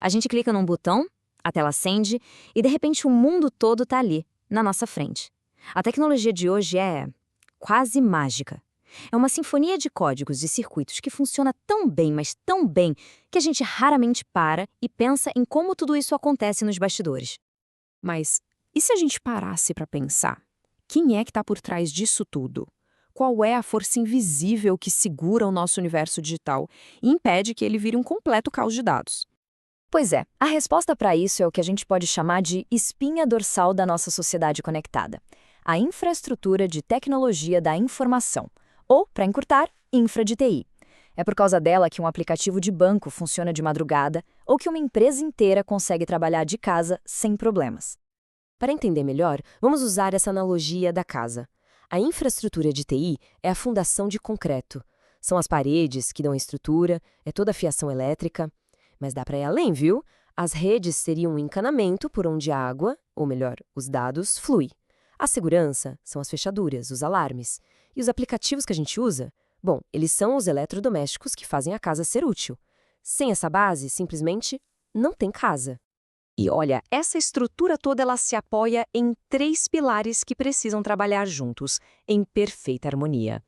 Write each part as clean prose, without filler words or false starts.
A gente clica num botão, a tela acende e de repente o mundo todo está ali, na nossa frente. A tecnologia de hoje é quase mágica. É uma sinfonia de códigos e circuitos que funciona tão bem, mas tão bem, que a gente raramente para e pensa em como tudo isso acontece nos bastidores. Mas e se a gente parasse para pensar? Quem é que está por trás disso tudo? Qual é a força invisível que segura o nosso universo digital e impede que ele vire um completo caos de dados? Pois é, a resposta para isso é o que a gente pode chamar de espinha dorsal da nossa sociedade conectada. A infraestrutura de tecnologia da informação, ou, para encurtar, infra de TI. É por causa dela que um aplicativo de banco funciona de madrugada ou que uma empresa inteira consegue trabalhar de casa sem problemas. Para entender melhor, vamos usar essa analogia da casa. A infraestrutura de TI é a fundação de concreto. São as paredes que dão a estrutura, é toda a fiação elétrica. Mas dá para ir além, viu? As redes seriam um encanamento por onde a água, ou melhor, os dados, flui. A segurança são as fechaduras, os alarmes. E os aplicativos que a gente usa? Bom, eles são os eletrodomésticos que fazem a casa ser útil. Sem essa base, simplesmente não tem casa. E olha, essa estrutura toda ela se apoia em 3 pilares que precisam trabalhar juntos, em perfeita harmonia.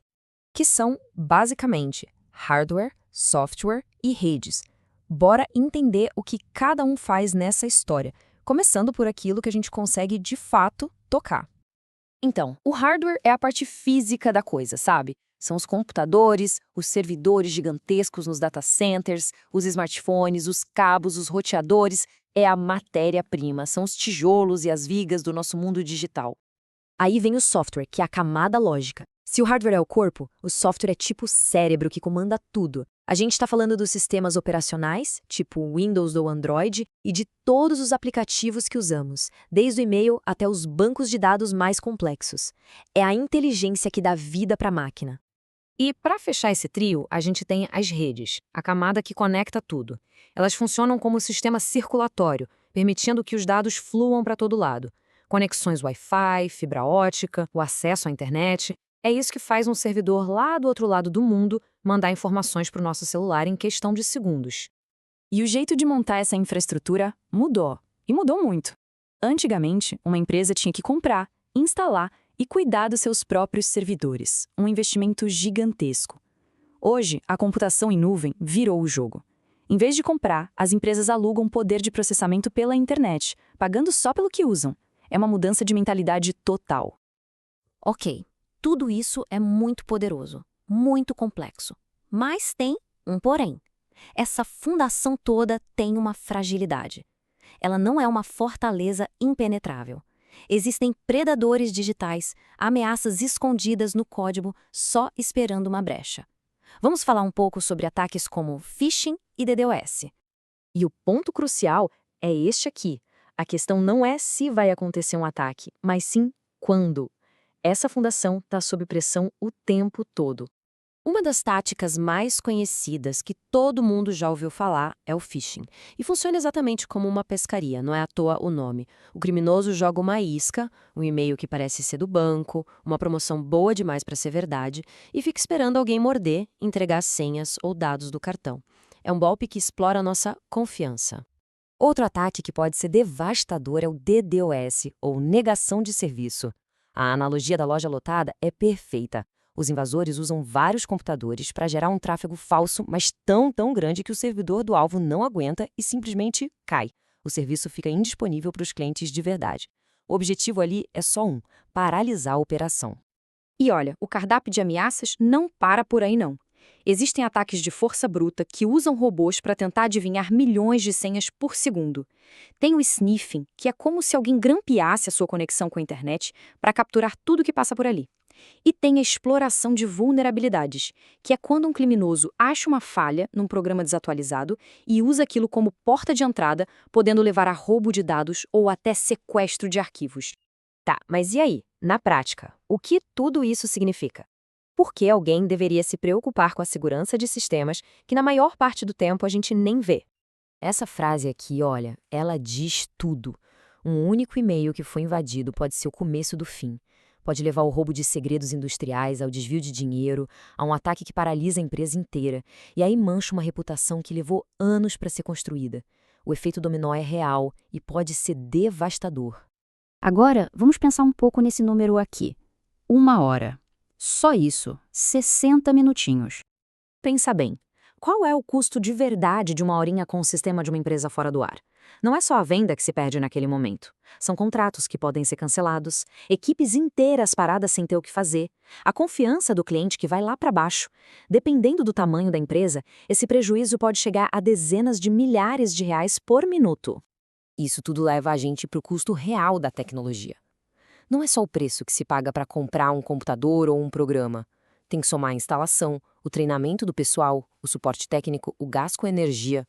Que são, basicamente, hardware, software e redes. Bora entender o que cada um faz nessa história, começando por aquilo que a gente consegue, de fato, tocar. Então, o hardware é a parte física da coisa, sabe? São os computadores, os servidores gigantescos nos data centers, os smartphones, os cabos, os roteadores. É a matéria-prima, são os tijolos e as vigas do nosso mundo digital. Aí vem o software, que é a camada lógica. Se o hardware é o corpo, o software é tipo o cérebro que comanda tudo. A gente está falando dos sistemas operacionais, tipo o Windows ou Android, e de todos os aplicativos que usamos, desde o e-mail até os bancos de dados mais complexos. É a inteligência que dá vida para a máquina. E para fechar esse trio, a gente tem as redes, a camada que conecta tudo. Elas funcionam como sistema circulatório, permitindo que os dados fluam para todo lado. Conexões Wi-Fi, fibra ótica, o acesso à internet. É isso que faz um servidor lá do outro lado do mundo mandar informações para o nosso celular em questão de segundos. E o jeito de montar essa infraestrutura mudou. E mudou muito. Antigamente, uma empresa tinha que comprar, instalar e cuidar dos seus próprios servidores. Um investimento gigantesco. Hoje, a computação em nuvem virou o jogo. Em vez de comprar, as empresas alugam poder de processamento pela internet, pagando só pelo que usam. É uma mudança de mentalidade total. Ok, tudo isso é muito poderoso, muito complexo. Mas tem um porém. Essa fundação toda tem uma fragilidade. Ela não é uma fortaleza impenetrável. Existem predadores digitais, ameaças escondidas no código só esperando uma brecha. Vamos falar um pouco sobre ataques como phishing e DDoS. E o ponto crucial é este aqui. A questão não é se vai acontecer um ataque, mas sim quando. Essa fundação está sob pressão o tempo todo. Uma das táticas mais conhecidas que todo mundo já ouviu falar é o phishing. E funciona exatamente como uma pescaria, não é à toa o nome. O criminoso joga uma isca, um e-mail que parece ser do banco, uma promoção boa demais para ser verdade, e fica esperando alguém morder, entregar senhas ou dados do cartão. É um golpe que explora a nossa confiança. Outro ataque que pode ser devastador é o DDoS, ou negação de serviço. A analogia da loja lotada é perfeita. Os invasores usam vários computadores para gerar um tráfego falso, mas tão grande que o servidor do alvo não aguenta e simplesmente cai. O serviço fica indisponível para os clientes de verdade. O objetivo ali é só paralisar a operação. E olha, o cardápio de ameaças não para por aí não. Existem ataques de força bruta que usam robôs para tentar adivinhar milhões de senhas por segundo. Tem o sniffing, que é como se alguém grampeasse a sua conexão com a internet para capturar tudo que passa por ali. E tem a exploração de vulnerabilidades, que é quando um criminoso acha uma falha num programa desatualizado e usa aquilo como porta de entrada, podendo levar a roubo de dados ou até sequestro de arquivos. Tá, mas e aí, na prática, o que tudo isso significa? Por que alguém deveria se preocupar com a segurança de sistemas que na maior parte do tempo a gente nem vê? Essa frase aqui, olha, ela diz tudo. Um único e-mail que foi invadido pode ser o começo do fim. Pode levar ao roubo de segredos industriais, ao desvio de dinheiro, a um ataque que paralisa a empresa inteira. E aí mancha uma reputação que levou anos para ser construída. O efeito dominó é real e pode ser devastador. Agora, vamos pensar um pouco nesse número aqui. 1 hora. Só isso, 60 minutinhos. Pensa bem, qual é o custo de verdade de uma horinha com o sistema de uma empresa fora do ar? Não é só a venda que se perde naquele momento. São contratos que podem ser cancelados, equipes inteiras paradas sem ter o que fazer, a confiança do cliente que vai lá para baixo. Dependendo do tamanho da empresa, esse prejuízo pode chegar a dezenas de milhares de reais por minuto. Isso tudo leva a gente para o custo real da tecnologia. Não é só o preço que se paga para comprar um computador ou um programa. Tem que somar a instalação, o treinamento do pessoal, o suporte técnico, o gasto com energia.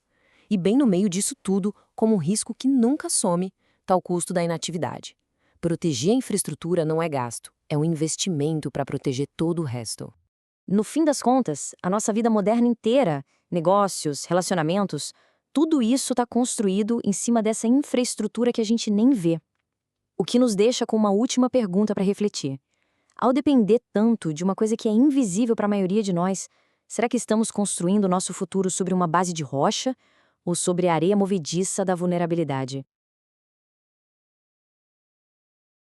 E bem no meio disso tudo, como um risco que nunca some, está o custo da inatividade. Proteger a infraestrutura não é gasto, é um investimento para proteger todo o resto. No fim das contas, a nossa vida moderna inteira, negócios, relacionamentos, tudo isso está construído em cima dessa infraestrutura que a gente nem vê. O que nos deixa com uma última pergunta para refletir. Ao depender tanto de uma coisa que é invisível para a maioria de nós, será que estamos construindo o nosso futuro sobre uma base de rocha ou sobre a areia movediça da vulnerabilidade?